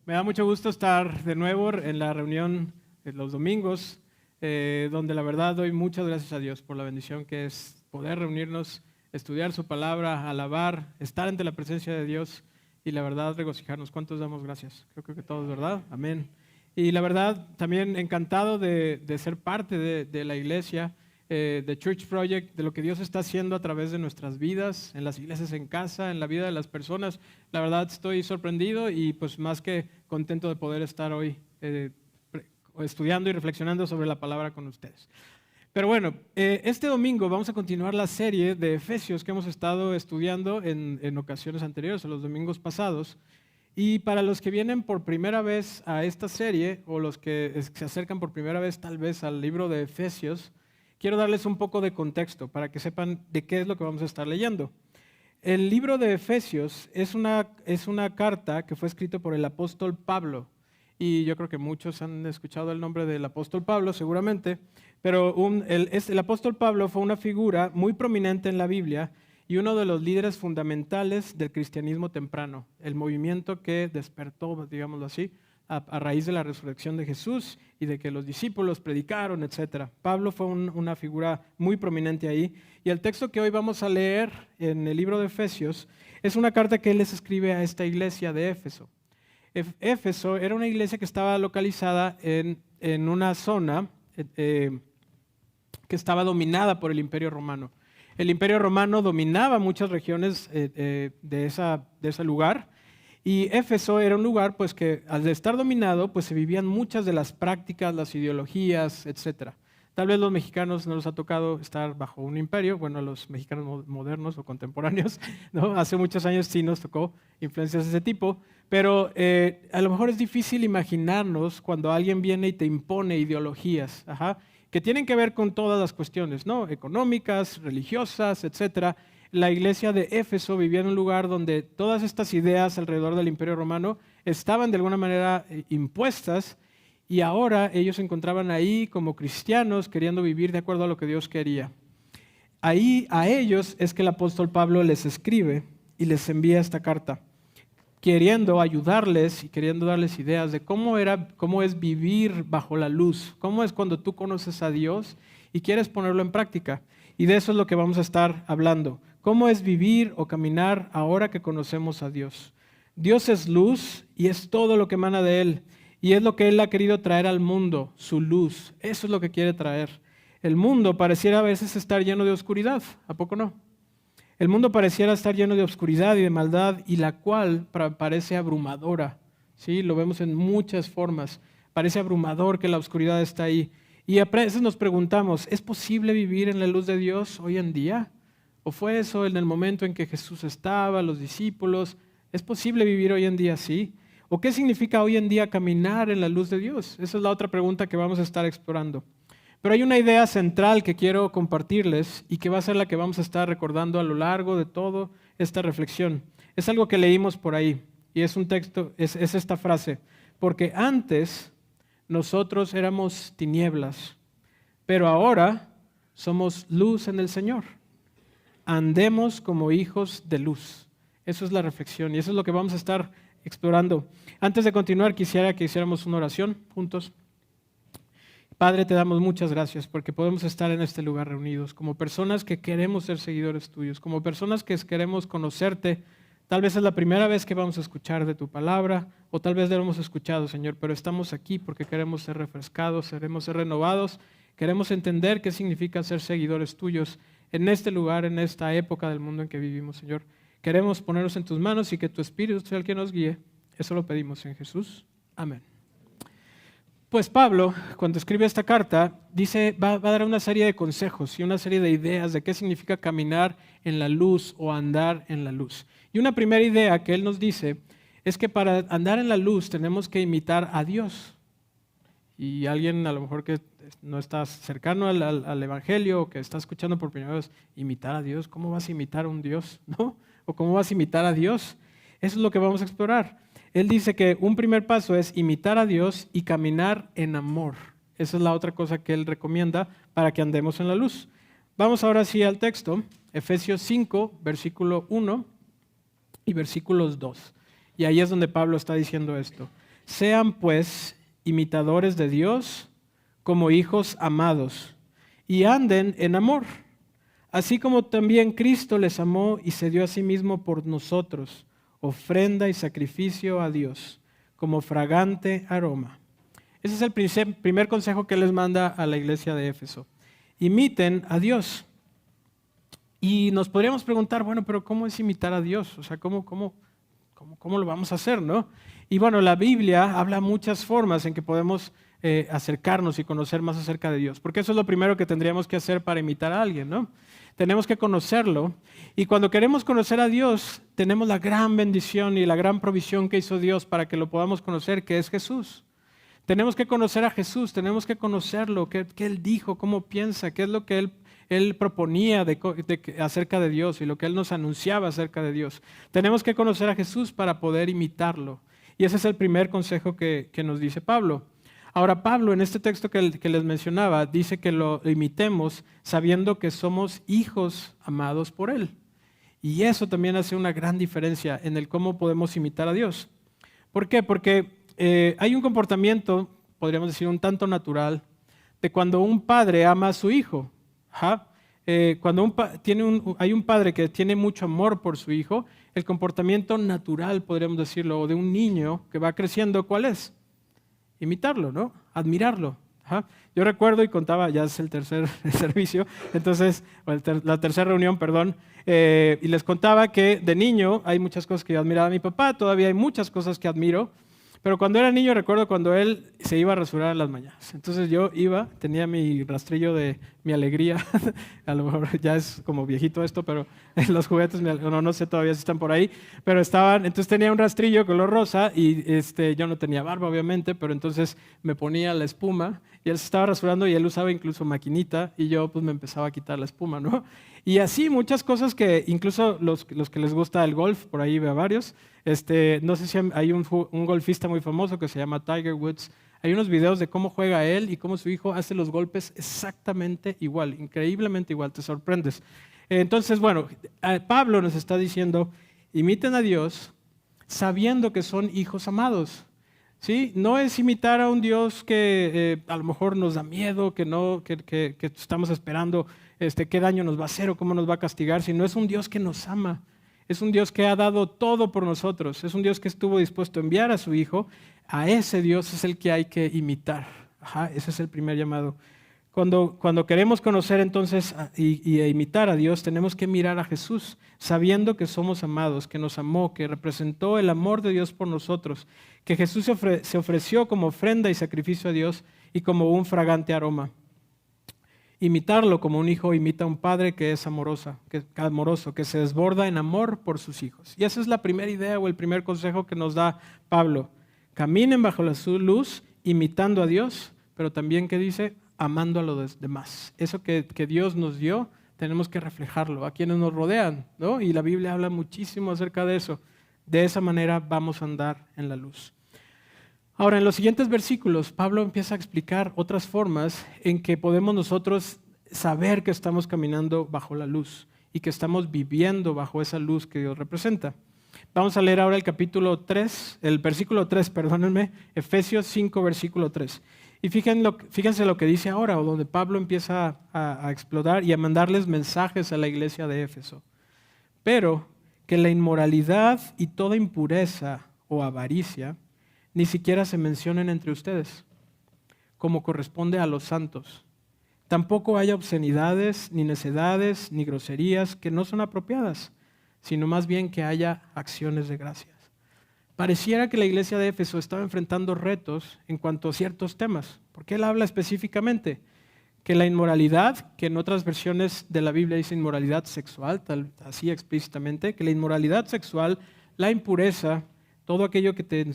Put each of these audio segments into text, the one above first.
Me da mucho gusto estar de nuevo en la reunión de los domingos, donde la verdad doy muchas gracias a Dios por la bendición que es poder reunirnos, estudiar su palabra, alabar, estar ante la presencia de Dios y la verdad regocijarnos. ¿Cuántos damos gracias? Creo que todos, ¿verdad? Amén. Y la verdad también encantado de ser parte de la iglesia, de Church Project, de lo que Dios está haciendo a través de nuestras vidas, en las iglesias en casa, en la vida de las personas. La verdad estoy sorprendido y pues más que contento de poder estar hoy estudiando y reflexionando sobre la palabra con ustedes. Pero bueno, este domingo vamos a continuar la serie de Efesios que hemos estado estudiando en ocasiones anteriores, en los domingos pasados. Y para los que vienen por primera vez a esta serie o los que se acercan por primera vez tal vez al libro de Efesios, quiero darles un poco de contexto para que sepan de qué es lo que vamos a estar leyendo. El libro de Efesios es una carta que fue escrita por el apóstol Pablo. Y yo creo que muchos han escuchado el nombre del apóstol Pablo, seguramente. Pero el apóstol Pablo fue una figura muy prominente en la Biblia y uno de los líderes fundamentales del cristianismo temprano, el movimiento que despertó, digámoslo así, a raíz de la resurrección de Jesús y de que los discípulos predicaron, etc. Pablo fue una figura muy prominente ahí. Y el texto que hoy vamos a leer en el libro de Efesios es una carta que él les escribe a esta iglesia de Éfeso. Éfeso era una iglesia que estaba localizada en una zona que estaba dominada por el Imperio Romano. El Imperio Romano dominaba muchas regiones de ese lugar. Y Éfeso era un lugar pues, que al estar dominado pues, se vivían muchas de las prácticas, las ideologías, etc. Tal vez los mexicanos no les ha tocado estar bajo un imperio, bueno, los mexicanos modernos o contemporáneos, ¿no? Hace muchos años sí nos tocó influencias de ese tipo, pero a lo mejor es difícil imaginarnos cuando alguien viene y te impone ideologías, que tienen que ver con todas las cuestiones, ¿no? Económicas, religiosas, etc. La iglesia de Éfeso vivía en un lugar donde todas estas ideas alrededor del Imperio Romano estaban de alguna manera impuestas y ahora ellos se encontraban ahí como cristianos queriendo vivir de acuerdo a lo que Dios quería. Ahí a ellos es que el apóstol Pablo les escribe y les envía esta carta, queriendo ayudarles y queriendo darles ideas de cómo es vivir bajo la luz, cómo es cuando tú conoces a Dios y quieres ponerlo en práctica. Y de eso es lo que vamos a estar hablando. ¿Cómo es vivir o caminar ahora que conocemos a Dios? Dios es luz y es todo lo que emana de Él. Y es lo que Él ha querido traer al mundo, su luz. Eso es lo que quiere traer. El mundo pareciera a veces estar lleno de oscuridad, ¿a poco no? El mundo pareciera estar lleno de oscuridad y de maldad y la cual parece abrumadora. ¿Sí? Lo vemos en muchas formas. Parece abrumador que la oscuridad está ahí. Y a veces nos preguntamos, ¿es posible vivir en la luz de Dios hoy en día? ¿O fue eso en el momento en que Jesús estaba, los discípulos? ¿Es posible vivir hoy en día así? ¿O qué significa hoy en día caminar en la luz de Dios? Esa es la otra pregunta que vamos a estar explorando. Pero hay una idea central que quiero compartirles y que va a ser la que vamos a estar recordando a lo largo de toda esta reflexión. Es algo que leímos por ahí y es un texto, es esta frase. Porque antes nosotros éramos tinieblas, pero ahora somos luz en el Señor. Andemos como hijos de luz. Eso es la reflexión y eso es lo que vamos a estar explorando. Antes de continuar, quisiera que hiciéramos una oración juntos. Padre, te damos muchas gracias porque podemos estar en este lugar reunidos como personas que queremos ser seguidores tuyos, como personas que queremos conocerte. Tal vez es la primera vez que vamos a escuchar de tu palabra o tal vez la hemos escuchado, Señor, pero estamos aquí porque queremos ser refrescados, queremos ser renovados, queremos entender qué significa ser seguidores tuyos en este lugar, en esta época del mundo en que vivimos, Señor. Queremos ponernos en tus manos y que tu Espíritu sea el que nos guíe. Eso lo pedimos en Jesús. Amén. Pues Pablo, cuando escribe esta carta, va a dar una serie de consejos y una serie de ideas de qué significa caminar en la luz o andar en la luz. Y una primera idea que él nos dice es que para andar en la luz tenemos que imitar a Dios. Y alguien a lo mejor que no está cercano al Evangelio o que está escuchando por primera vez, imitar a Dios, ¿cómo vas a imitar a un Dios? ¿No? ¿O cómo vas a imitar a Dios? Eso es lo que vamos a explorar. Él dice que un primer paso es imitar a Dios y caminar en amor. Esa es la otra cosa que él recomienda para que andemos en la luz. Vamos ahora sí al texto, Efesios 5, versículo 1 y versículos 2. Y ahí es donde Pablo está diciendo esto. Sean pues imitadores de Dios como hijos amados y anden en amor, así como también Cristo les amó y se dio a sí mismo por nosotros, ofrenda y sacrificio a Dios, como fragante aroma. Ese es el primer consejo que les manda a la iglesia de Éfeso. Imiten a Dios. Y nos podríamos preguntar, bueno, pero ¿cómo es imitar a Dios? O sea, ¿cómo lo vamos a hacer, no? Y bueno, la Biblia habla muchas formas en que podemos acercarnos y conocer más acerca de Dios, porque eso es lo primero que tendríamos que hacer para imitar a alguien, ¿no? Tenemos que conocerlo, y cuando queremos conocer a Dios, tenemos la gran bendición y la gran provisión que hizo Dios para que lo podamos conocer, que es Jesús. Tenemos que conocer a Jesús, tenemos que conocerlo, qué Él dijo, cómo piensa, qué es lo que Él proponía acerca de Dios y lo que Él nos anunciaba acerca de Dios. Tenemos que conocer a Jesús para poder imitarlo. Y ese es el primer consejo que nos dice Pablo. Ahora, Pablo, en este texto que les mencionaba, dice que lo imitemos sabiendo que somos hijos amados por Él. Y eso también hace una gran diferencia en el cómo podemos imitar a Dios. ¿Por qué? Porque hay un comportamiento, podríamos decir, un tanto natural, de cuando un padre ama a su hijo. Cuando hay un padre que tiene mucho amor por su hijo, el comportamiento natural, podríamos decirlo, de un niño que va creciendo, ¿cuál es? Imitarlo, ¿no? Admirarlo. Yo recuerdo y contaba, ya es el tercer servicio, entonces, la tercera reunión, perdón, y les contaba que de niño hay muchas cosas que yo admiraba a mi papá, todavía hay muchas cosas que admiro, pero cuando era niño recuerdo cuando él se iba a rasurar en las mañanas. Entonces yo iba, tenía mi rastrillo de mi alegría, a lo mejor ya es como viejito esto, pero los juguetes, no sé todavía si están por ahí, pero estaban, entonces tenía un rastrillo color rosa y yo no tenía barba obviamente, pero entonces me ponía la espuma y él se estaba rasurando y él usaba incluso maquinita y yo pues me empezaba a quitar la espuma, ¿no? Y así muchas cosas que incluso los que les gusta el golf, por ahí veo varios, no sé si hay un golfista muy famoso que se llama Tiger Woods. Hay unos videos de cómo juega él y cómo su hijo hace los golpes exactamente igual, increíblemente igual, te sorprendes. Entonces, bueno, Pablo nos está diciendo, imiten a Dios sabiendo que son hijos amados. ¿Sí? No es imitar a un Dios que a lo mejor nos da miedo, que estamos esperando qué daño nos va a hacer o cómo nos va a castigar, sino es un Dios que nos ama. Es un Dios que ha dado todo por nosotros. Es un Dios que estuvo dispuesto a enviar a su Hijo. A ese Dios es el que hay que imitar. Ese es el primer llamado. Cuando queremos conocer entonces y imitar a Dios, tenemos que mirar a Jesús, sabiendo que somos amados, que nos amó, que representó el amor de Dios por nosotros, que Jesús se ofreció como ofrenda y sacrificio a Dios y como un fragante aroma. Imitarlo como un hijo imita a un padre que es amoroso, que se desborda en amor por sus hijos. Y esa es la primera idea o el primer consejo que nos da Pablo. Caminen bajo la luz, imitando a Dios, pero también, ¿qué dice? Amando a los demás. Eso que Dios nos dio, tenemos que reflejarlo a quienes nos rodean, ¿no? Y la Biblia habla muchísimo acerca de eso. De esa manera vamos a andar en la luz. Ahora, en los siguientes versículos, Pablo empieza a explicar otras formas en que podemos nosotros saber que estamos caminando bajo la luz y que estamos viviendo bajo esa luz que Dios representa. Vamos a leer ahora el versículo 3, perdónenme, Efesios 5, versículo 3. Y fíjense lo que dice ahora, o donde Pablo empieza a explorar y a mandarles mensajes a la iglesia de Éfeso. Pero que la inmoralidad y toda impureza o avaricia ni siquiera se mencionen entre ustedes, como corresponde a los santos. Tampoco haya obscenidades, ni necedades, ni groserías que no son apropiadas, sino más bien que haya acciones de gracias. Pareciera que la iglesia de Éfeso estaba enfrentando retos en cuanto a ciertos temas, porque él habla específicamente que la inmoralidad, que en otras versiones de la Biblia dice inmoralidad sexual, así explícitamente, que la inmoralidad sexual, la impureza, todo aquello que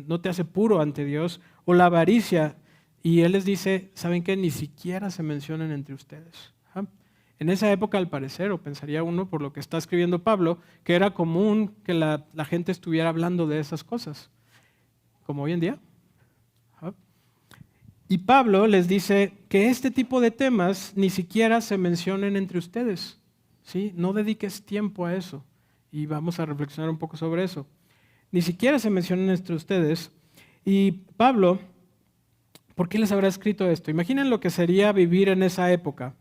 no te hace puro ante Dios, o la avaricia, y él les dice, ¿saben qué? Ni siquiera se mencionan entre ustedes. En esa época, al parecer, o pensaría uno por lo que está escribiendo Pablo, que era común que la gente estuviera hablando de esas cosas, como hoy en día. Y Pablo les dice que este tipo de temas ni siquiera se mencionen entre ustedes. ¿Sí? No dediques tiempo a eso. Y vamos a reflexionar un poco sobre eso. ni siquiera se mencionan entre ustedes. Y Pablo, ¿por qué les habrá escrito esto? Imaginen lo que sería vivir en esa época,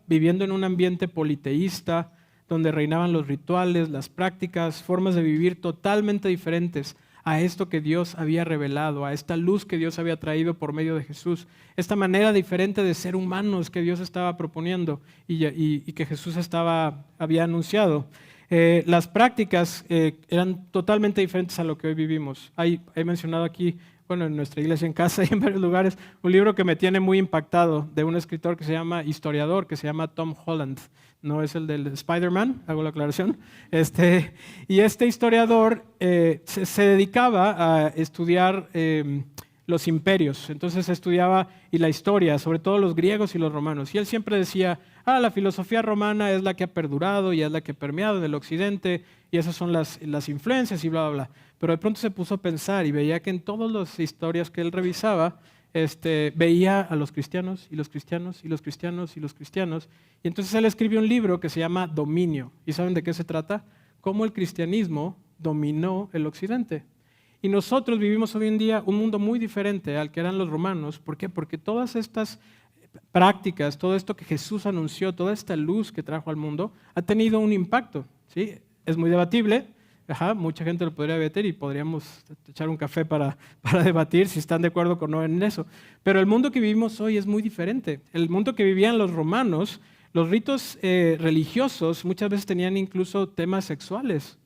viviendo en un ambiente politeísta, donde reinaban los rituales, las prácticas, formas de vivir totalmente diferentes a esto que Dios había revelado, a esta luz que Dios había traído por medio de Jesús, esta manera diferente de ser humanos que Dios estaba proponiendo y que Jesús había anunciado. Las prácticas eran totalmente diferentes a lo que hoy vivimos. He mencionado aquí, bueno, en nuestra iglesia en casa y en varios lugares, un libro que me tiene muy impactado de un escritor que se llama historiador, que se llama Tom Holland. No es el del Spider-Man, hago la aclaración. Y este historiador se dedicaba a estudiar los imperios. Entonces estudiaba y la historia, sobre todo los griegos y los romanos. Y él siempre decía, la filosofía romana es la que ha perdurado y es la que ha permeado en el occidente y esas son las influencias y bla, bla, bla. Pero de pronto se puso a pensar y veía que en todas las historias que él revisaba, veía a los cristianos y los cristianos y los cristianos y los cristianos. Y entonces él escribió un libro que se llama Dominio. ¿Y saben de qué se trata? Cómo el cristianismo dominó el occidente. Y nosotros vivimos hoy en día un mundo muy diferente al que eran los romanos. ¿Por qué? Porque todas estas prácticas, todo esto que Jesús anunció, toda esta luz que trajo al mundo, ha tenido un impacto. ¿Sí? Es muy debatible. Mucha gente lo podría debatir y podríamos echar un café para debatir si están de acuerdo o no en eso. Pero el mundo que vivimos hoy es muy diferente. El mundo que vivían los romanos, los ritos religiosos muchas veces tenían incluso temas sexuales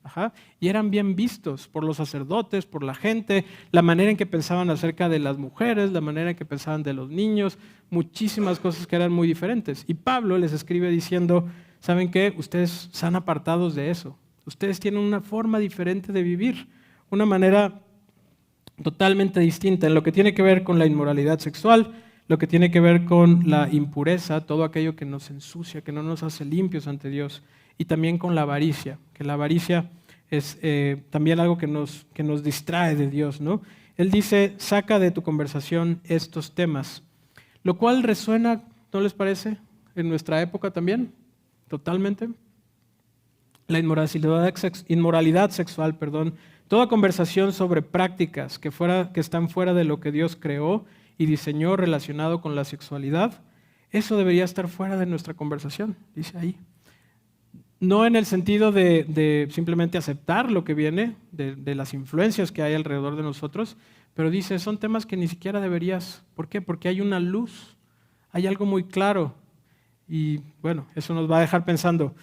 y eran bien vistos por los sacerdotes, por la gente, la manera en que pensaban acerca de las mujeres, la manera en que pensaban de los niños, muchísimas cosas que eran muy diferentes. Y Pablo les escribe diciendo, ¿saben qué? Ustedes están apartados de eso. Ustedes tienen una forma diferente de vivir, una manera totalmente distinta en lo que tiene que ver con la inmoralidad sexual, lo que tiene que ver con la impureza, todo aquello que nos ensucia, que no nos hace limpios ante Dios, y también con la avaricia, que la avaricia es también algo que nos distrae de Dios, ¿no? Él dice, saca de tu conversación estos temas, lo cual resuena, ¿no les parece? En nuestra época también, totalmente. La inmoralidad sexual, toda conversación sobre prácticas que están fuera de lo que Dios creó y diseñó relacionado con la sexualidad, eso debería estar fuera de nuestra conversación, dice ahí. No en el sentido de simplemente aceptar lo que viene, de las influencias que hay alrededor de nosotros, pero dice, son temas que ni siquiera deberías. ¿Por qué? Porque hay una luz, hay algo muy claro. Y bueno, eso nos va a dejar pensando.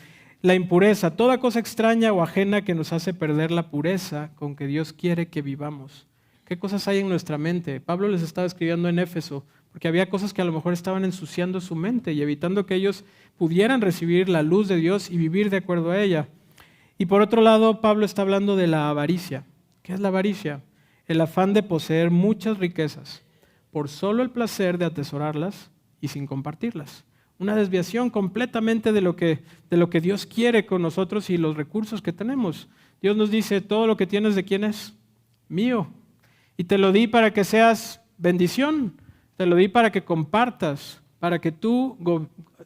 La impureza, toda cosa extraña o ajena que nos hace perder la pureza con que Dios quiere que vivamos. ¿Qué cosas hay en nuestra mente? Pablo les estaba escribiendo en Éfeso, porque había cosas que a lo mejor estaban ensuciando su mente y evitando que ellos pudieran recibir la luz de Dios y vivir de acuerdo a ella. Y por otro lado, Pablo está hablando de la avaricia. ¿Qué es la avaricia? El afán de poseer muchas riquezas por solo el placer de atesorarlas y sin compartirlas. Una desviación completamente de lo que Dios quiere con nosotros y los recursos que tenemos. Dios nos dice, todo lo que tienes, ¿de quién es? Mío. Y te lo di para que seas bendición, te lo di para que compartas, para que tú,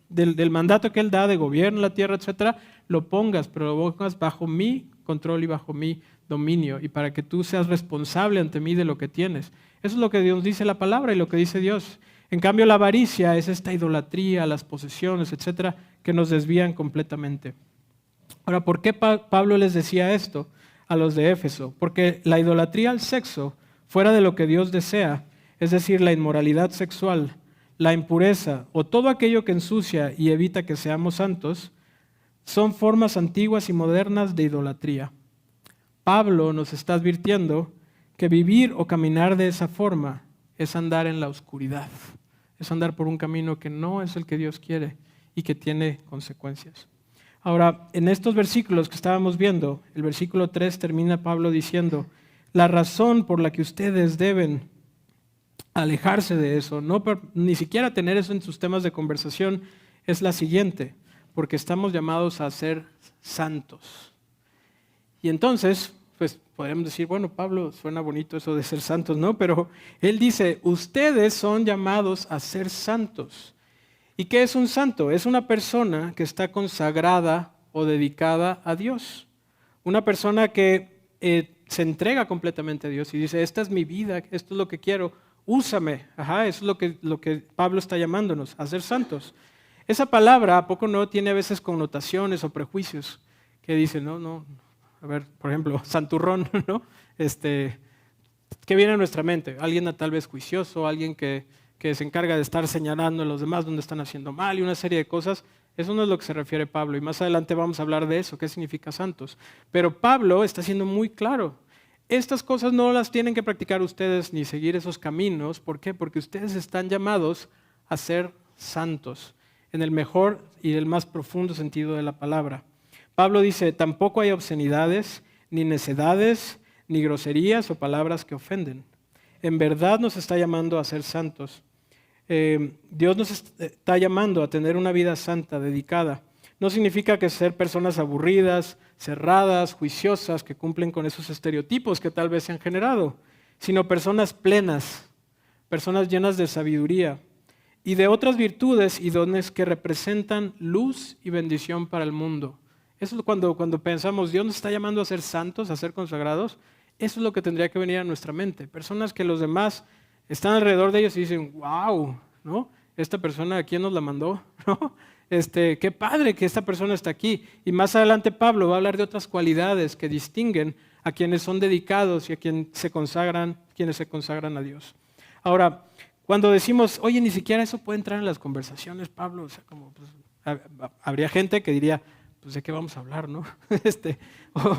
del mandato que Él da de gobierno, la tierra, etcétera, lo pongas, pero lo pongas bajo mi control y bajo mi dominio, y para que tú seas responsable ante mí de lo que tienes. Eso es lo que Dios dice la palabra y lo que dice Dios. En cambio, la avaricia es esta idolatría, las posesiones, etcétera, que nos desvían completamente. Ahora, ¿por qué Pablo les decía esto a los de Éfeso? Porque la idolatría al sexo, fuera de lo que Dios desea, es decir, la inmoralidad sexual, la impureza o todo aquello que ensucia y evita que seamos santos, son formas antiguas y modernas de idolatría. Pablo nos está advirtiendo que vivir o caminar de esa forma es andar en la oscuridad, es andar por un camino que no es el que Dios quiere y que tiene consecuencias. Ahora, en estos versículos que estábamos viendo, el versículo 3 termina Pablo diciendo, la razón por la que ustedes deben alejarse de eso, ni siquiera tener eso en sus temas de conversación, es la siguiente, porque estamos llamados a ser santos. Y entonces, pues podríamos decir, bueno, Pablo, suena bonito eso de ser santos, ¿no? Pero él dice, ustedes son llamados a ser santos. ¿Y qué es un santo? Es una persona que está consagrada o dedicada a Dios. Una persona que se entrega completamente a Dios y dice, esta es mi vida, esto es lo que quiero, úsame. Eso es lo que Pablo está llamándonos, a ser santos. Esa palabra, ¿a poco no tiene a veces connotaciones o prejuicios? Que dicen, no, a ver, por ejemplo, santurrón, ¿no? ¿Qué viene a nuestra mente? Alguien tal vez juicioso, alguien que se encarga de estar señalando a los demás donde están haciendo mal y una serie de cosas. Eso no es lo que se refiere Pablo y más adelante vamos a hablar de eso, qué significa santos. Pero Pablo está siendo muy claro. Estas cosas no las tienen que practicar ustedes ni seguir esos caminos. ¿Por qué? Porque ustedes están llamados a ser santos, en el mejor y el más profundo sentido de la palabra. Pablo dice, tampoco hay obscenidades, ni necedades, ni groserías o palabras que ofenden. En verdad nos está llamando a ser santos. Dios nos está llamando a tener una vida santa, dedicada. No significa que ser personas aburridas, cerradas, juiciosas, que cumplen con esos estereotipos que tal vez se han generado, sino personas plenas, personas llenas de sabiduría y de otras virtudes y dones que representan luz y bendición para el mundo. Eso es cuando pensamos, Dios nos está llamando a ser santos, a ser consagrados. Eso es lo que tendría que venir a nuestra mente. Personas que los demás están alrededor de ellos y dicen, wow, ¿no? Esta persona, ¿a quién nos la mandó? ¿No? Qué padre que esta persona está aquí. Y más adelante Pablo va a hablar de otras cualidades que distinguen a quienes son dedicados y a quienes se consagran a Dios. Ahora, cuando decimos, oye, ni siquiera eso puede entrar en las conversaciones, Pablo, o sea, habría gente que diría, pues de qué vamos a hablar, ¿no?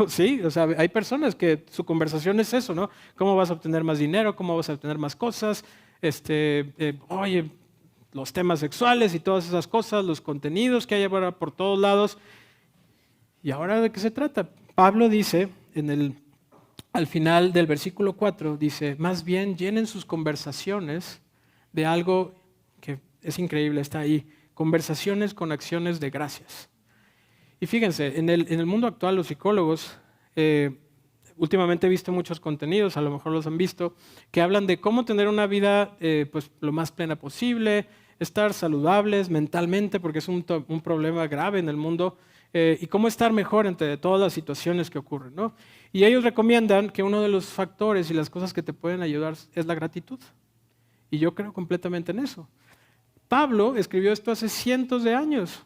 Sí, o sea, hay personas que su conversación es eso, ¿no? ¿Cómo vas a obtener más dinero? ¿Cómo vas a obtener más cosas? Oye, los temas sexuales y todas esas cosas, los contenidos que hay ahora por todos lados. ¿Y ahora de qué se trata? Pablo dice, al final del versículo 4, dice, más bien llenen sus conversaciones de algo que es increíble, está ahí, conversaciones con acciones de gracias. Y fíjense, en el mundo actual los psicólogos, últimamente he visto muchos contenidos, a lo mejor los han visto, que hablan de cómo tener una vida pues, lo más plena posible, estar saludables mentalmente, porque es un problema grave en el mundo, y cómo estar mejor entre todas las situaciones que ocurren, ¿no? Y ellos recomiendan que uno de los factores y las cosas que te pueden ayudar es la gratitud. Y yo creo completamente en eso. Pablo escribió esto hace cientos de años.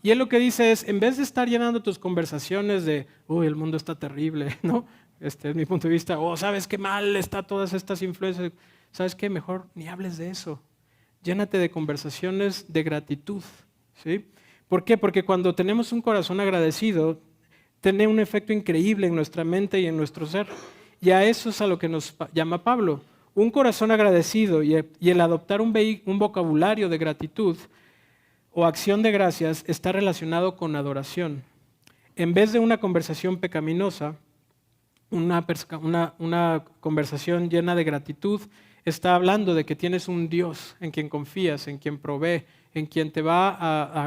Y él lo que dice es, en vez de estar llenando tus conversaciones de, uy, el mundo está terrible, ¿no? Este es mi punto de vista, ¿sabes qué mal está todas estas influencias? ¿Sabes qué? Mejor ni hables de eso. Llénate de conversaciones de gratitud, ¿sí? ¿Por qué? Porque cuando tenemos un corazón agradecido, tiene un efecto increíble en nuestra mente y en nuestro ser. Y a eso es a lo que nos llama Pablo. Un corazón agradecido y el adoptar un vocabulario de gratitud o acción de gracias está relacionado con adoración. En vez de una conversación pecaminosa, una conversación llena de gratitud está hablando de que tienes un Dios en quien confías, en quien provee, en quien te va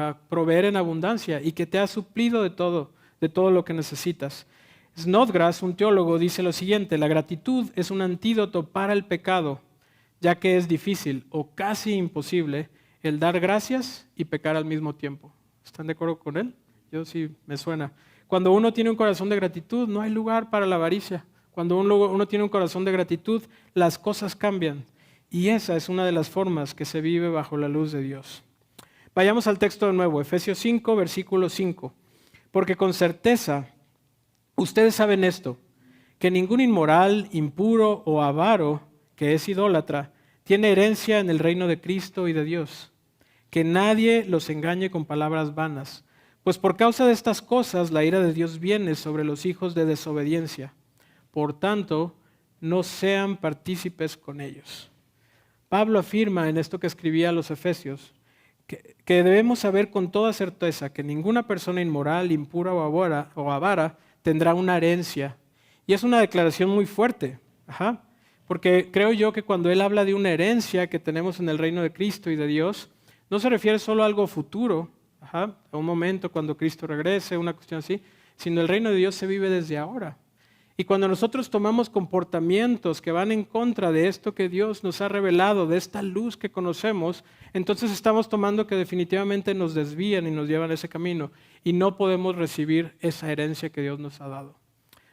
a proveer en abundancia y que te ha suplido de todo lo que necesitas. Snodgrass, un teólogo, dice lo siguiente, la gratitud es un antídoto para el pecado, ya que es difícil o casi imposible el dar gracias y pecar al mismo tiempo. ¿Están de acuerdo con él? Yo sí, me suena. Cuando uno tiene un corazón de gratitud, no hay lugar para la avaricia. Cuando uno tiene un corazón de gratitud, las cosas cambian. Y esa es una de las formas que se vive bajo la luz de Dios. Vayamos al texto de nuevo, Efesios 5, versículo 5. Porque con certeza ustedes saben esto, que ningún inmoral, impuro o avaro, que es idólatra, tiene herencia en el reino de Cristo y de Dios. Que nadie los engañe con palabras vanas, pues por causa de estas cosas la ira de Dios viene sobre los hijos de desobediencia. Por tanto, no sean partícipes con ellos. Pablo afirma en esto que escribía a los Efesios, que debemos saber con toda certeza que ninguna persona inmoral, impura o avara tendrá una herencia. Y es una declaración muy fuerte. Porque creo yo que cuando él habla de una herencia que tenemos en el reino de Cristo y de Dios, no se refiere solo a algo futuro, a un momento cuando Cristo regrese, una cuestión así, sino el reino de Dios se vive desde ahora. Y cuando nosotros tomamos comportamientos que van en contra de esto que Dios nos ha revelado, de esta luz que conocemos, entonces estamos tomando que definitivamente nos desvían y nos llevan a ese camino y no podemos recibir esa herencia que Dios nos ha dado.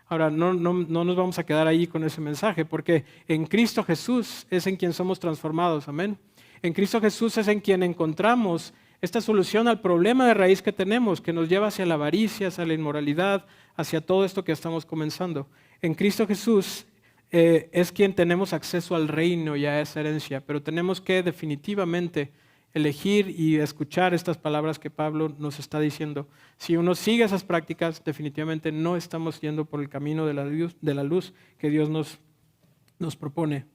Ahora, no nos vamos a quedar ahí con ese mensaje, porque en Cristo Jesús es en quien somos transformados, amén. En Cristo Jesús es en quien encontramos esta solución al problema de raíz que tenemos, que nos lleva hacia la avaricia, hacia la inmoralidad, hacia todo esto que estamos comenzando. En Cristo Jesús es quien tenemos acceso al reino y a esa herencia, pero tenemos que definitivamente elegir y escuchar estas palabras que Pablo nos está diciendo. Si uno sigue esas prácticas, definitivamente no estamos yendo por el camino de la luz que Dios nos propone.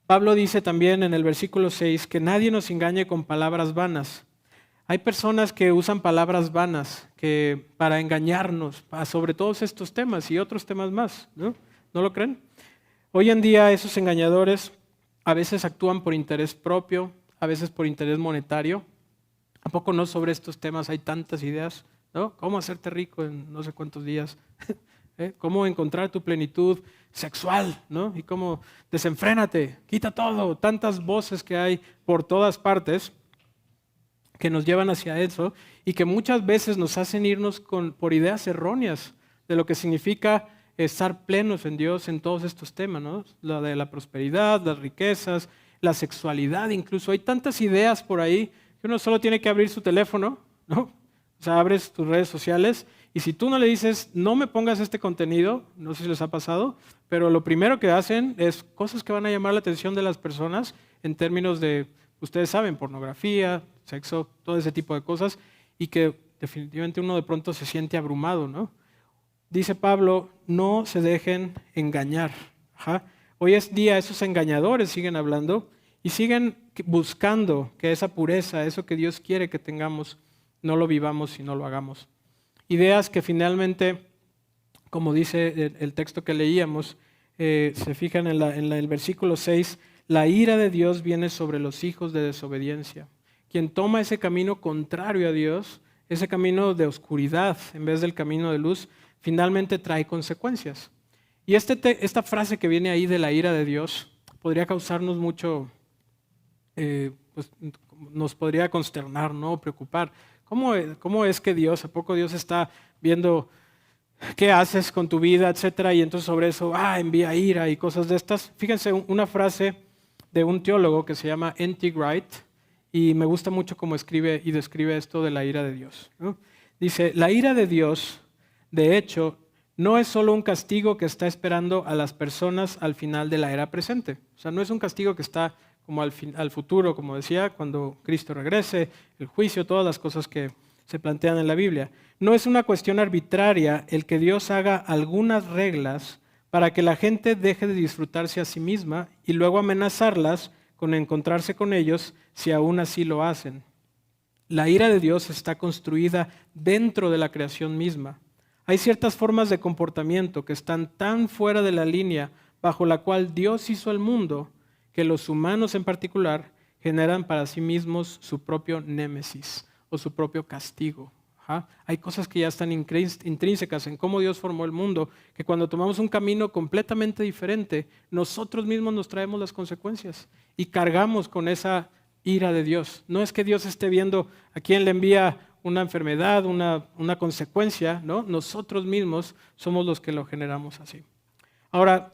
Pablo dice también en el versículo 6 que nadie nos engañe con palabras vanas. Hay personas que usan palabras vanas para engañarnos sobre todos estos temas y otros temas más, ¿no? ¿No lo creen? Hoy en día esos engañadores a veces actúan por interés propio, a veces por interés monetario. ¿A poco no sobre estos temas hay tantas ideas? ¿No? ¿Cómo hacerte rico en no sé cuántos días? ¿Cómo encontrar tu plenitud sexual? ¿No? Y cómo desenfrénate, quita todo. Tantas voces que hay por todas partes que nos llevan hacia eso y que muchas veces nos hacen irnos por ideas erróneas de lo que significa estar plenos en Dios en todos estos temas, ¿no? La de la prosperidad, las riquezas, la sexualidad incluso. Hay tantas ideas por ahí que uno solo tiene que abrir su teléfono, ¿no? O sea, abres tus redes sociales y si tú no le dices, no me pongas este contenido, no sé si les ha pasado, pero lo primero que hacen es cosas que van a llamar la atención de las personas en términos de, ustedes saben, pornografía, sexo, todo ese tipo de cosas y que definitivamente uno de pronto se siente abrumado, ¿no? Dice Pablo, no se dejen engañar. Ajá. Hoy es día esos engañadores siguen hablando y siguen buscando que esa pureza, eso que Dios quiere que tengamos, no lo vivamos y no lo hagamos. Ideas que finalmente, como dice el texto que leíamos, se fijan en el versículo 6, la ira de Dios viene sobre los hijos de desobediencia. Quien toma ese camino contrario a Dios, ese camino de oscuridad en vez del camino de luz, finalmente trae consecuencias. Y esta frase que viene ahí de la ira de Dios podría causarnos mucho, pues, nos podría consternar, ¿no? Preocupar. ¿Cómo es que Dios, a poco Dios está viendo qué haces con tu vida, etcétera? Y entonces sobre eso, envía ira y cosas de estas. Fíjense, una frase de un teólogo que se llama N.T. Wright, y me gusta mucho cómo escribe y describe esto de la ira de Dios, ¿no? Dice, la ira de Dios, de hecho, no es solo un castigo que está esperando a las personas al final de la era presente. O sea, no es un castigo que está como al futuro, como decía, cuando Cristo regrese, el juicio, todas las cosas que se plantean en la Biblia. No es una cuestión arbitraria el que Dios haga algunas reglas para que la gente deje de disfrutarse a sí misma y luego amenazarlas con encontrarse con ellos si aún así lo hacen. La ira de Dios está construida dentro de la creación misma. Hay ciertas formas de comportamiento que están tan fuera de la línea bajo la cual Dios hizo el mundo que los humanos en particular generan para sí mismos su propio némesis o su propio castigo. Hay cosas que ya están intrínsecas en cómo Dios formó el mundo, que cuando tomamos un camino completamente diferente, nosotros mismos nos traemos las consecuencias y cargamos con esa ira de Dios. No es que Dios esté viendo a quién le envía una enfermedad, una consecuencia, ¿no? Nosotros mismos somos los que lo generamos así. Ahora,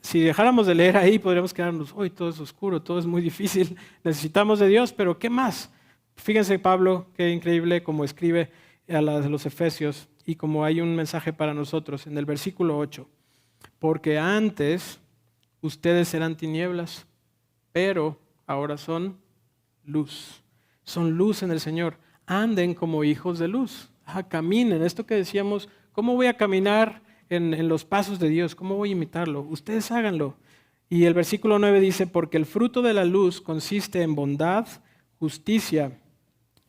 si dejáramos de leer ahí, podríamos quedarnos, hoy todo es oscuro, todo es muy difícil, necesitamos de Dios, pero ¿qué más? Fíjense Pablo, qué increíble cómo escribe a los Efesios y como hay un mensaje para nosotros en el versículo 8. Porque antes ustedes eran tinieblas, pero ahora son luz. Son luz en el Señor. Anden como hijos de luz. Caminen. Esto que decíamos, ¿cómo voy a caminar en los pasos de Dios? ¿Cómo voy a imitarlo? Ustedes háganlo. Y el versículo 9 dice, porque el fruto de la luz consiste en bondad, justicia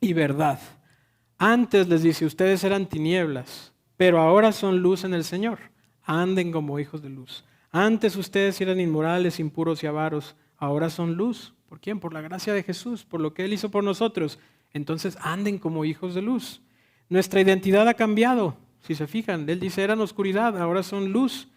y verdad. Antes les dice, ustedes eran tinieblas, pero ahora son luz en el Señor. Anden como hijos de luz. Antes ustedes eran inmorales, impuros y avaros, ahora son luz. ¿Por quién? Por la gracia de Jesús, por lo que Él hizo por nosotros. Entonces anden como hijos de luz. Nuestra identidad ha cambiado, si se fijan. Él dice, eran oscuridad, ahora son luz.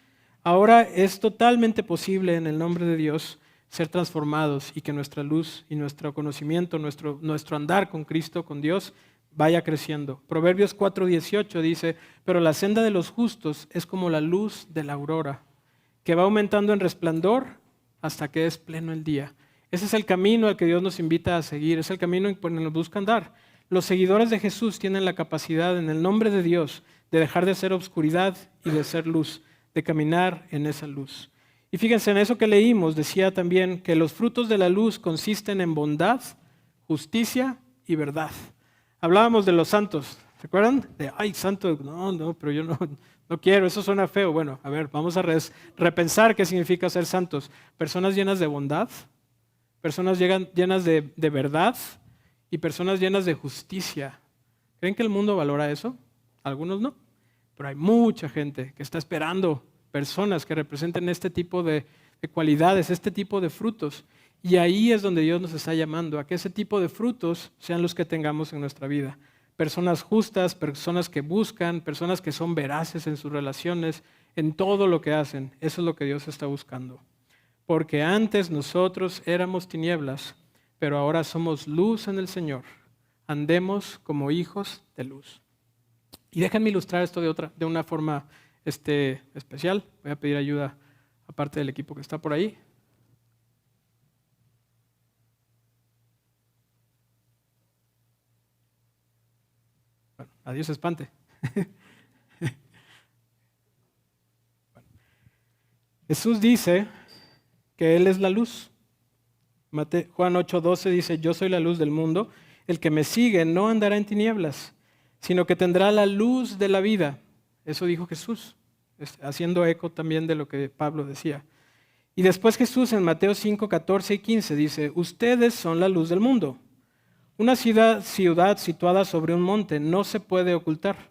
Ahora es totalmente posible en el nombre de Dios ser transformados y que nuestra luz y nuestro conocimiento, nuestro andar con Cristo, con Dios, vaya creciendo. Proverbios 4:18 dice, pero la senda de los justos es como la luz de la aurora, que va aumentando en resplandor hasta que es pleno el día. Ese es el camino al que Dios nos invita a seguir, es el camino en que nos busca andar. Los seguidores de Jesús tienen la capacidad en el nombre de Dios de dejar de ser obscuridad y de ser luz, de caminar en esa luz. Y fíjense, en eso que leímos decía también que los frutos de la luz consisten en bondad, justicia y verdad. Hablábamos de los santos, ¿se acuerdan? Ay, santo, no, pero yo no quiero, eso suena feo. Bueno, a ver, vamos a repensar qué significa ser santos. Personas llenas de bondad, personas llenas de verdad y personas llenas de justicia. ¿Creen que el mundo valora eso? Algunos no, pero hay mucha gente que está esperando personas que representen este tipo de cualidades, este tipo de frutos. Y ahí es donde Dios nos está llamando, a que ese tipo de frutos sean los que tengamos en nuestra vida. Personas justas, personas que buscan, personas que son veraces en sus relaciones, en todo lo que hacen. Eso es lo que Dios está buscando. Porque antes nosotros éramos tinieblas, pero ahora somos luz en el Señor. Andemos como hijos de luz. Y déjenme ilustrar esto de una forma especial. Voy a pedir ayuda a parte del equipo que está por ahí. Bueno, adiós espante. Jesús dice que Él es la luz. Juan 8:12 dice, yo soy la luz del mundo, el que me sigue no andará en tinieblas, sino que tendrá la luz de la vida. Eso dijo Jesús, haciendo eco también de lo que Pablo decía. Y después Jesús en Mateo 5:14 y 15 dice, ustedes son la luz del mundo. Una ciudad situada sobre un monte no se puede ocultar,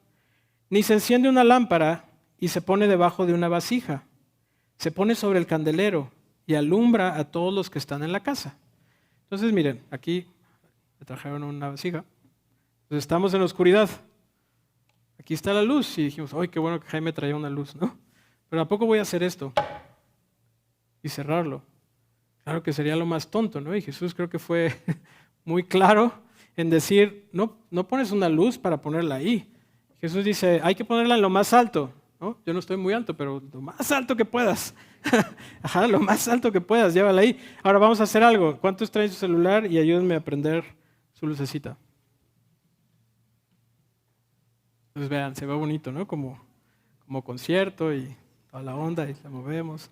ni se enciende una lámpara y se pone debajo de una vasija. Se pone sobre el candelero y alumbra a todos los que están en la casa. Entonces miren, aquí me trajeron una vasija. Entonces estamos en la oscuridad. Aquí está la luz y dijimos, ¡ay, qué bueno que Jaime traía una luz! ¿No? Pero ¿a poco voy a hacer esto? Y cerrarlo. Claro que sería lo más tonto, ¿no? Y Jesús creo que fue muy claro en decir, no pones una luz para ponerla ahí. Jesús dice, hay que ponerla en lo más alto. ¿No? Yo no estoy muy alto, pero lo más alto que puedas. Ajá, lo más alto que puedas, llévala ahí. Ahora vamos a hacer algo. ¿Cuántos traen su celular y ayúdenme a prender su lucecita? Entonces vean, se ve bonito, ¿no? Como concierto y toda la onda y la movemos.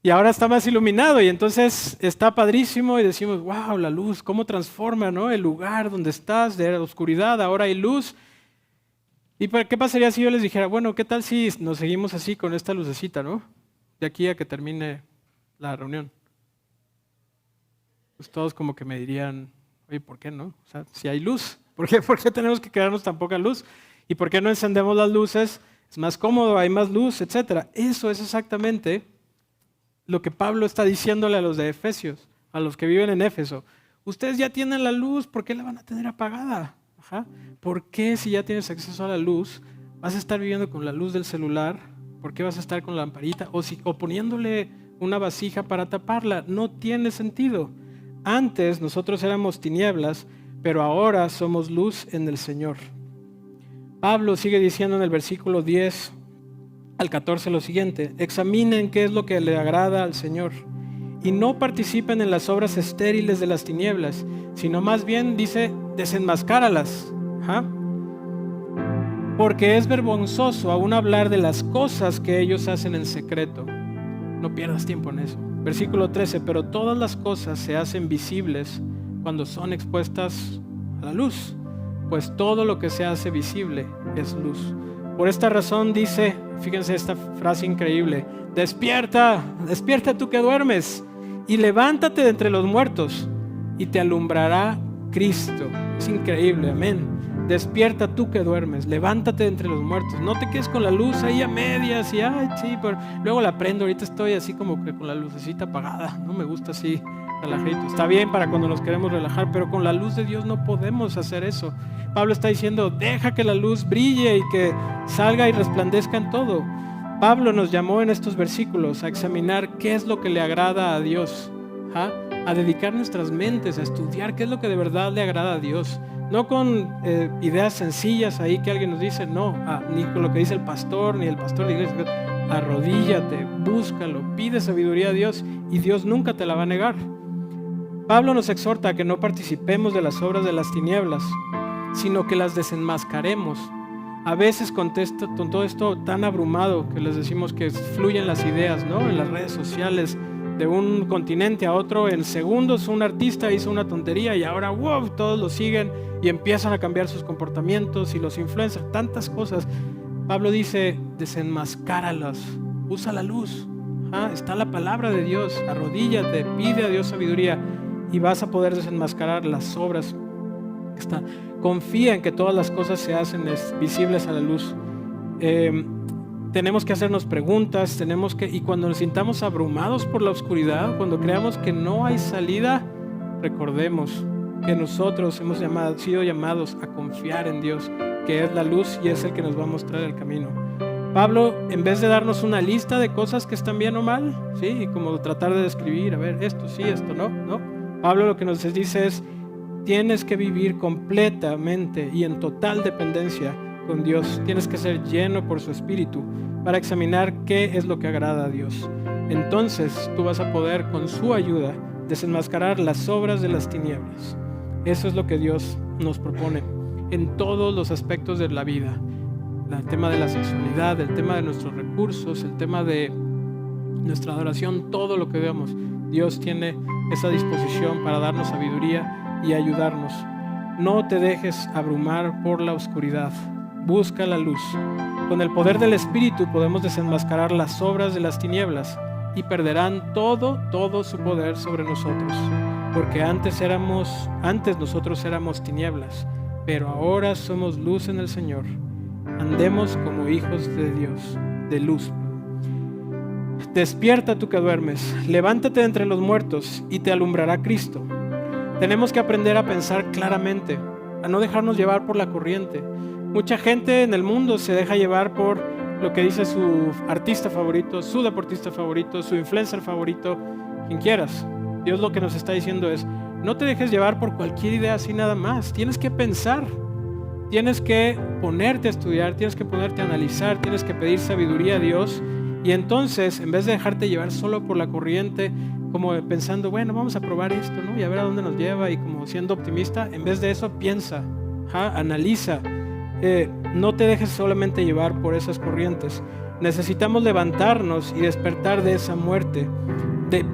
Y ahora está más iluminado y entonces está padrísimo y decimos, wow, la luz, cómo transforma, ¿no? El lugar donde estás, de oscuridad, ahora hay luz. ¿Y qué pasaría si yo les dijera, bueno, qué tal si nos seguimos así con esta lucecita, ¿no? De aquí a que termine la reunión. Pues todos como que me dirían, oye, ¿por qué no? O sea, si hay luz, ¿por qué tenemos que quedarnos tan poca luz? ¿Y por qué no encendemos las luces? Es más cómodo, hay más luz, etcétera. Eso es exactamente lo que Pablo está diciéndole a los de Efesios, a los que viven en Éfeso. Ustedes ya tienen la luz, ¿por qué la van a tener apagada? Ajá. ¿Por qué si ya tienes acceso a la luz, vas a estar viviendo con la luz del celular? ¿Por qué vas a estar con la lamparita? O poniéndole una vasija para taparla. No tiene sentido. Antes nosotros éramos tinieblas, pero ahora somos luz en el Señor. Pablo sigue diciendo en el versículo 10 al 14 lo siguiente: examinen qué es lo que le agrada al Señor y no participen en las obras estériles de las tinieblas, sino más bien, dice, desenmascáralas. ¿Ah? Porque es vergonzoso aún hablar de las cosas que ellos hacen en secreto. No pierdas tiempo en eso. Versículo 13, pero todas las cosas se hacen visibles cuando son expuestas a la luz, pues todo lo que se hace visible es luz. Por esta razón dice, fíjense esta frase increíble: despierta, despierta tú que duermes, y levántate de entre los muertos, y te alumbrará Cristo. Es increíble, amén. Despierta tú que duermes, levántate de entre los muertos. No te quedes con la luz ahí a medias y ay, sí, pero luego la prendo. Ahorita estoy así como que con la lucecita apagada. No me gusta así, relajadito. Está bien para cuando nos queremos relajar, pero con la luz de Dios no podemos hacer eso. Pablo está diciendo, deja que la luz brille y que salga y resplandezca en todo. Pablo nos llamó en estos versículos a examinar qué es lo que le agrada a Dios, a dedicar nuestras mentes a estudiar qué es lo que de verdad le agrada a Dios. no con ideas sencillas ahí que alguien nos dice, no, ni con lo que dice el pastor, ni el pastor de iglesia. Arrodíllate, búscalo, pide sabiduría a Dios y Dios nunca te la va a negar. Pablo nos exhorta a que no participemos de las obras de las tinieblas, sino que las desenmascaremos. A veces con todo esto tan abrumado que les decimos que fluyen las ideas, ¿no? En las redes sociales, de un continente a otro, en segundos un artista hizo una tontería y ahora wow, todos lo siguen y empiezan a cambiar sus comportamientos y los influencers, tantas cosas. Pablo dice, desenmascáralas, usa la luz. Está la palabra de Dios, arrodíllate, pide a Dios sabiduría y vas a poder desenmascarar las obras. Confía en que todas las cosas se hacen visibles a la luz. Tenemos que hacernos preguntas, y cuando nos sintamos abrumados por la oscuridad, cuando creamos que no hay salida, recordemos que nosotros hemos sido llamados a confiar en Dios, que es la luz y es el que nos va a mostrar el camino. Pablo, en vez de darnos una lista de cosas que están bien o mal, ¿sí? Y como tratar de describir, a ver, esto sí, esto no. Pablo lo que nos dice es, tienes que vivir completamente y en total dependencia con Dios. Tienes que ser lleno por su Espíritu para examinar qué es lo que agrada a Dios. Entonces tú vas a poder, con su ayuda, desenmascarar las obras de las tinieblas. Eso es lo que Dios nos propone en todos los aspectos de la vida. El tema de la sexualidad, el tema de nuestros recursos, el tema de nuestra adoración, todo lo que veamos. Dios tiene esa disposición para darnos sabiduría y ayudarnos. No te dejes abrumar por la oscuridad. Busca la luz. Con el poder del Espíritu podemos desenmascarar las obras de las tinieblas y perderán todo su poder sobre nosotros. Porque antes nosotros éramos tinieblas, pero ahora somos luz en el Señor. Andemos como hijos de Dios, de luz. Despierta tú que duermes, levántate de entre los muertos y te alumbrará Cristo. Tenemos que aprender a pensar claramente, a no dejarnos llevar por la corriente. Mucha gente en el mundo se deja llevar por lo que dice su artista favorito, su deportista favorito, su influencer favorito, quien quieras. Dios lo que nos está diciendo es, no te dejes llevar por cualquier idea así nada más. Tienes que pensar, tienes que ponerte a estudiar, tienes que ponerte a analizar, tienes que pedir sabiduría a Dios. Y entonces, en vez de dejarte llevar solo por la corriente, como pensando, bueno, vamos a probar esto, ¿no? Y a ver a dónde nos lleva, y como siendo optimista, en vez de eso, piensa, analiza. No te dejes solamente llevar por esas corrientes. Necesitamos levantarnos y despertar de esa muerte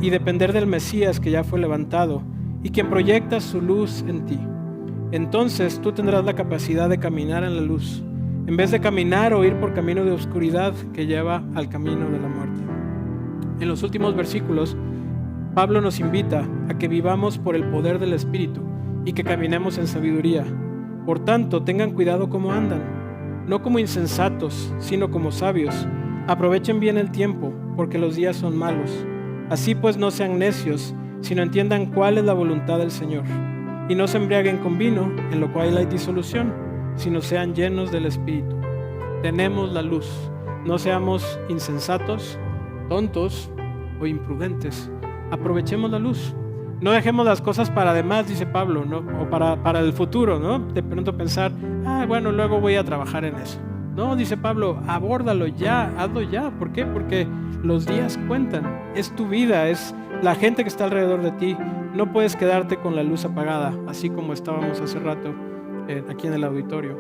y depender del Mesías que ya fue levantado y que proyecta su luz en ti. Entonces tú tendrás la capacidad de caminar en la luz, en vez de caminar o ir por camino de oscuridad que lleva al camino de la muerte. En los últimos versículos, Pablo nos invita a que vivamos por el poder del Espíritu y que caminemos en sabiduría. Por tanto, tengan cuidado cómo andan, no como insensatos, sino como sabios. Aprovechen bien el tiempo, porque los días son malos. Así pues, no sean necios, sino entiendan cuál es la voluntad del Señor. Y no se embriaguen con vino, en lo cual hay disolución, sino sean llenos del Espíritu. Tenemos la luz. No seamos insensatos, tontos o imprudentes. Aprovechemos la luz. No dejemos las cosas para además, dice Pablo, ¿no? O para el futuro, ¿no? De pronto pensar, bueno, luego voy a trabajar en eso. No, dice Pablo, abórdalo ya, hazlo ya. ¿Por qué? Porque los días cuentan. Es tu vida, es la gente que está alrededor de ti. No puedes quedarte con la luz apagada, así como estábamos hace rato aquí en el auditorio.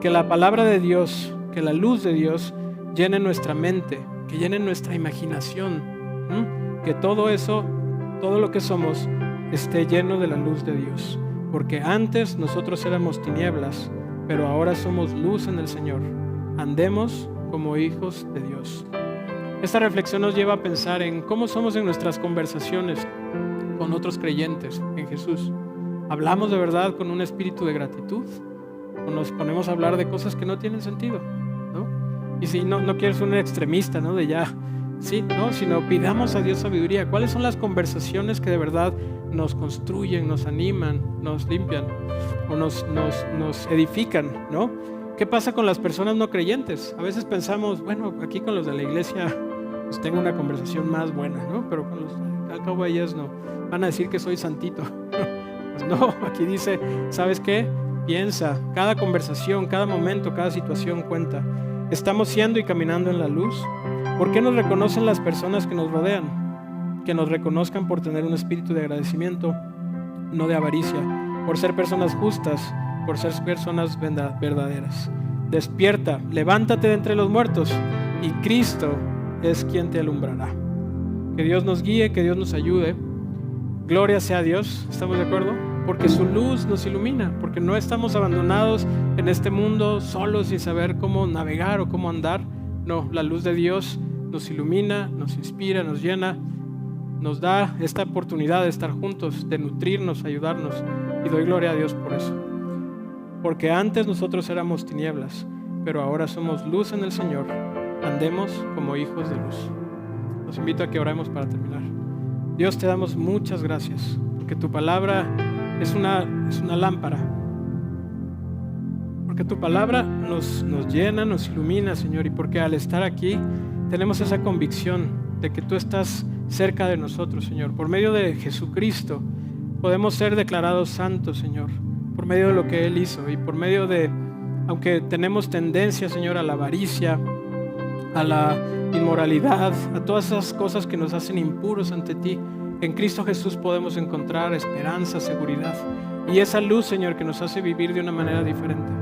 Que la palabra de Dios, que la luz de Dios llene nuestra mente, que llene nuestra imaginación, que todo eso, todo lo que somos, esté lleno de la luz de Dios. Porque antes nosotros éramos tinieblas, pero ahora somos luz en el Señor. Andemos como hijos de Dios. Esta reflexión nos lleva a pensar en cómo somos en nuestras conversaciones con otros creyentes en Jesús. ¿Hablamos de verdad con un espíritu de gratitud? ¿O nos ponemos a hablar de cosas que no tienen sentido? ¿No? Y si no quieres ser un extremista, ¿no? De ya, sí, no, sino pidamos a Dios sabiduría. ¿Cuáles son las conversaciones que de verdad nos construyen, nos animan, nos limpian o nos edifican, ¿no? ¿Qué pasa con las personas no creyentes? A veces pensamos, bueno, aquí con los de la iglesia pues tengo una conversación más buena, ¿no? Pero con los al cabo ellos no. Van a decir que soy santito. Pues no, aquí dice, ¿sabes qué? piensa, cada conversación, cada momento, cada situación cuenta. ¿Estamos siendo y caminando en la luz? ¿Por qué nos reconocen las personas que nos rodean? Que nos reconozcan por tener un espíritu de agradecimiento, no de avaricia, por ser personas justas, por ser personas verdaderas. Despierta, levántate de entre los muertos y Cristo es quien te alumbrará. Que Dios nos guíe, que Dios nos ayude. Gloria sea a Dios, ¿estamos de acuerdo? Porque su luz nos ilumina, porque no estamos abandonados en este mundo solos sin saber cómo navegar o cómo andar. No, la luz de Dios nos ilumina, nos inspira, nos llena, nos da esta oportunidad de estar juntos, de nutrirnos, ayudarnos, y doy gloria a Dios por eso. Porque antes nosotros éramos tinieblas, pero ahora somos luz en el Señor. Andemos como hijos de luz. Los invito a que oremos para terminar. Dios, te damos muchas gracias, porque tu palabra es una lámpara. Porque tu palabra nos llena, nos ilumina, Señor, y porque al estar aquí tenemos esa convicción de que tú estás cerca de nosotros, Señor. Por medio de Jesucristo podemos ser declarados santos, Señor, por medio de lo que Él hizo y por medio de, aunque tenemos tendencia, Señor, a la avaricia, a la inmoralidad, a todas esas cosas que nos hacen impuros ante ti, en Cristo Jesús podemos encontrar esperanza, seguridad y esa luz, Señor, que nos hace vivir de una manera diferente.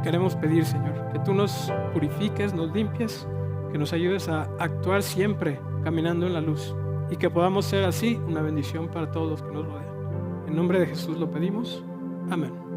Queremos pedir, Señor, que tú nos purifiques, nos limpies, que nos ayudes a actuar siempre caminando en la luz y que podamos ser así una bendición para todos los que nos rodean. En nombre de Jesús lo pedimos. Amén.